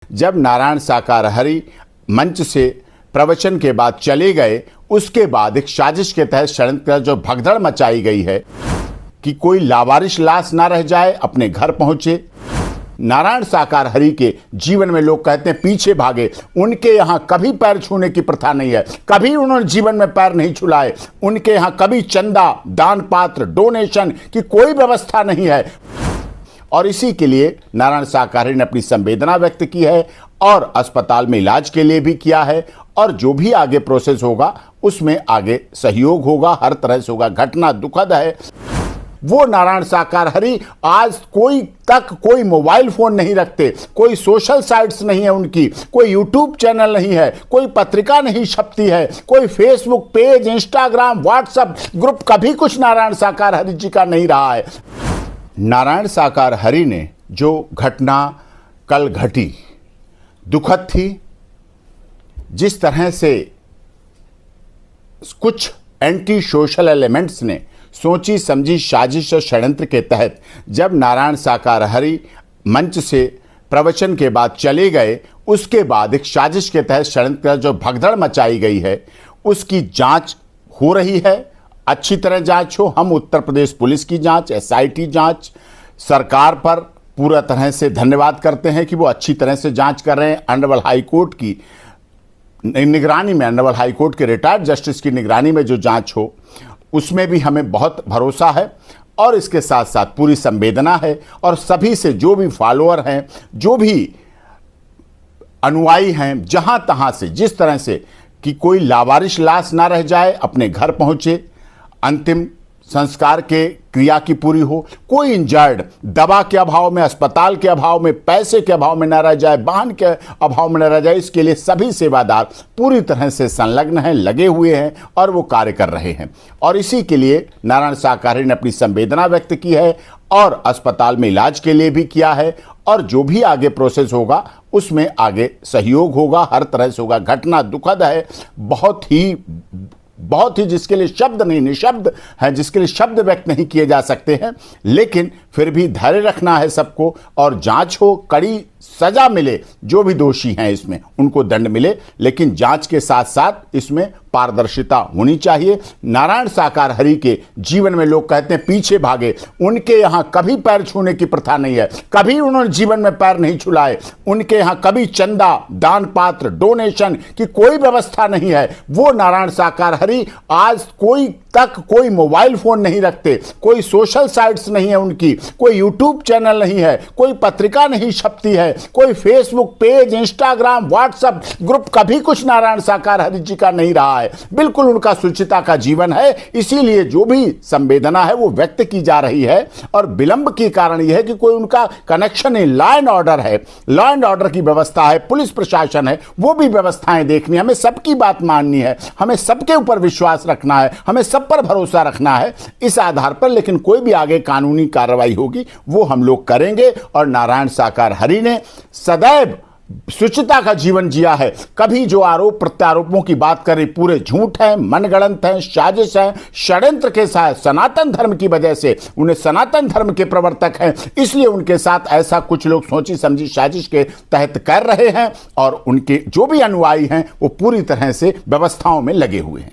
जब नारायण साकारहरी मंच से प्रवचन के बाद चले गए, उसके बाद एक साजिश के तहत षड्यंत्र जो भगदड़ मचाई गई है कि कोई लावारिश लाश ना रह जाए, अपने घर पहुंचे। नारायण साकारहरी के जीवन में लोग कहते हैं पीछे भागे, उनके यहां कभी पैर छूने की प्रथा नहीं है, कभी उन्होंने जीवन में पैर नहीं छुलाए, उनके यहां कभी चंदा, दान पात्र, डोनेशन की कोई व्यवस्था नहीं है। और इसी के लिए नारायण साकारहरी ने अपनी संवेदना व्यक्त की है और अस्पताल में इलाज के लिए भी किया है, और जो भी आगे प्रोसेस होगा उसमें आगे सहयोग होगा, हर तरह से होगा। घटना दुखद है। वो नारायण साकारहरी आज कोई मोबाइल फोन नहीं रखते, कोई सोशल साइट्स नहीं है उनकी, कोई यूट्यूब चैनल नहीं है, कोई पत्रिका नहीं छपती है, कोई Facebook page, Instagram, WhatsApp group, कभी कुछ नारायण साकारहरी जी का नहीं रहा है। नारायण साकारहरी ने जो घटना कल घटी दुखद थी। जिस तरह से कुछ एंटी सोशल एलिमेंट्स ने सोची समझी साजिश और षड्यंत्र के तहत जब नारायण साकारहरी मंच से प्रवचन के बाद चले गए, उसके बाद एक साजिश के तहत षड्यंत्र जो भगदड़ मचाई गई है उसकी जांच हो रही है। अच्छी तरह जांच हो। हम उत्तर प्रदेश पुलिस की जांच, एसआईटी जांच, सरकार पर पूरा तरह से धन्यवाद करते हैं कि वो अच्छी तरह से जांच कर रहे हैं। ऑनरेबल हाई कोर्ट की निगरानी में, ऑनरेबल हाई कोर्ट के रिटायर्ड जस्टिस की निगरानी में जो जांच हो उसमें भी हमें बहुत भरोसा है। और इसके साथ साथ पूरी संवेदना है और सभी से, जो भी फॉलोअर हैं, जो भी अनुयायी हैं, जहां तहां से, जिस तरह से कि कोई लावारिश लाश ना रह जाए, अपने घर पहुंचे, अंतिम संस्कार के क्रिया की पूरी हो, कोई इंजर्ड दवा के अभाव में, अस्पताल के अभाव में, पैसे के अभाव में न रह जाए, वाहन के अभाव में न रह जाए, इसके लिए सभी सेवादार पूरी तरह से संलग्न हैं, लगे हुए हैं और वो कार्य कर रहे हैं। और इसी के लिए नारायण साकारहरी ने अपनी संवेदना व्यक्त की है और अस्पताल में इलाज के लिए भी किया है, और जो भी आगे प्रोसेस होगा उसमें आगे सहयोग होगा, हर तरह से होगा। घटना दुखद है, बहुत ही जिसके लिए शब्द नहीं, निशब्द है, जिसके लिए शब्द व्यक्त नहीं किए जा सकते हैं। लेकिन फिर भी धैर्य रखना है सबको और जांच हो, कड़ी सजा मिले, जो भी दोषी हैं इसमें उनको दंड मिले, लेकिन जांच के साथ साथ इसमें पारदर्शिता होनी चाहिए। नारायण साकारहरी के जीवन में लोग कहते हैं पीछे भागे, उनके यहां कभी पैर छूने की प्रथा नहीं है, कभी उन्होंने जीवन में पैर नहीं छुलाए, उनके यहां कभी चंदा, दान पात्र, डोनेशन की कोई व्यवस्था नहीं है। वो नारायण साकारहरी आज कोई मोबाइल फोन नहीं रखते, कोई सोशल साइट्स नहीं है उनकी, कोई यूट्यूब चैनल नहीं है, कोई पत्रिका नहीं छपती है, कोई Facebook page, Instagram, WhatsApp group, कभी कुछ नारायण साकारहरी जी का नहीं रहा है। बिल्कुल उनका सुचिता का जीवन है। इसीलिए जो भी संवेदना है वो व्यक्त की जा रही है। और विलंब के कारण यह है कि कोई उनका कनेक्शन है, लॉ एंड ऑर्डर है, लॉ एंड ऑर्डर की व्यवस्था है, पुलिस प्रशासन है, वो भी व्यवस्थाएं देखनी है। हमें सबकी बात माननी है, हमें सबके ऊपर विश्वास रखना है, हमें सब पर भरोसा रखना है इस आधार पर। लेकिन कोई भी आगे कानूनी कार्रवाई होगी वो हम लोग करेंगे। और नारायण साकारहरी ने सदैव शुचिता का जीवन जिया है। कभी जो आरोप प्रत्यारोपों की बात कर रही पूरे झूठ है, मनगढ़ंत है, साजिश है, षड्यंत्र के साथ सनातन धर्म की वजह से, उन्हें सनातन धर्म के प्रवर्तक हैं इसलिए उनके साथ ऐसा कुछ लोग सोची समझी साजिश के तहत कर रहे हैं। और उनके जो भी अनुयायी हैं वो पूरी तरह से व्यवस्थाओं में लगे हुए हैं।